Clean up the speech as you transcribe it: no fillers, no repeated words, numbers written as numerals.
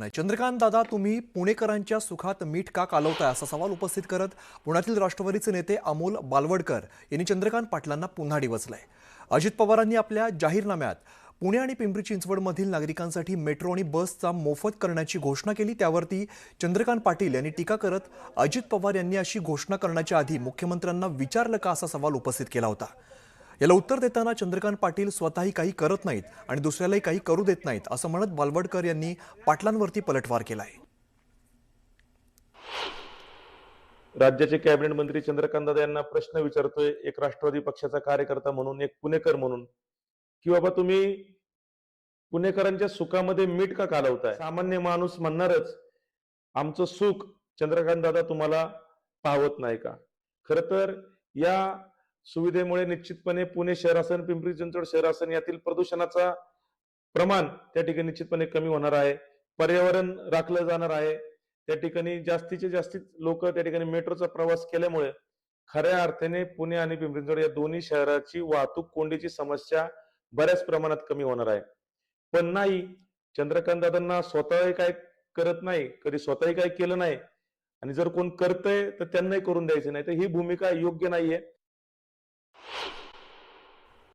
नाही. चंद्रकांत दादा, तुम्ही पुणेकरांच्या सुखात मीठ का कालवताय असा सवाल उपस्थित करत पुण्यातील राष्ट्रवादीचे नेते अमोल बालवडकर यांनी चंद्रकांत पाटलांना पुन्हा डिवचलंय. अजित पवारांनी आपल्या जाहीरनाम्यात पुणे आणि पिंपरी चिंचवडमधील नागरिकांसाठी मेट्रो आणि बसचा मोफत करण्याची घोषणा केली. त्यावरती चंद्रकांत पाटील यांनी टीका करत अजित पवार यांनी अशी घोषणा करण्याच्या आधी मुख्यमंत्र्यांना विचारलं का असा सवाल उपस्थित केला होता. याला उत्तर देताना चंद्रकांत पाटील स्वतःही काही करत नाहीत आणि दुसऱ्यालाही काही करू देत नाहीत असं म्हणत बालवडकर यांनी पाटलांवरती पलटवार केलाय. राज्याचे कॅबिनेट मंत्री चंद्रकांत दादा यांना प्रश्न विचारतोय, एक राष्ट्रवादी पक्षाचा कार्यकर्ता म्हणून, एक पुणेकर म्हणून, की बाबा तुम्ही पुणेकरांच्या सुखामध्ये मीठ का कालवताय? सामान्य माणूस म्हणणारच, आमचं सुख चंद्रकांत दादा तुम्हाला पाहवत नाही का? खरं तर या सुविधेमुळे निश्चितपणे पुणे शहर असेल, पिंपरी चिंचवड शहर असेल, यातील प्रदूषणाचा प्रमाण त्या ठिकाणी निश्चितपणे कमी होणार आहे. पर्यावरण राखलं जाणार आहे. त्या ठिकाणी जास्तीचे जास्तीत लोक त्या ठिकाणी मेट्रोचा प्रवास केल्यामुळे खऱ्या अर्थाने पुणे आणि पिंपरी चिंचवड या दोन्ही शहराची वाहतूक कोंडीची समस्या बऱ्याच प्रमाणात कमी होणार आहे. पण नाही, चंद्रकांत दादांना स्वतःही काय करत नाही, कधी स्वतःही काय केलं नाही, आणि जर कोण करतंय तर त्यांनाही करून द्यायचं नाही. तर ही भूमिका योग्य नाहीये.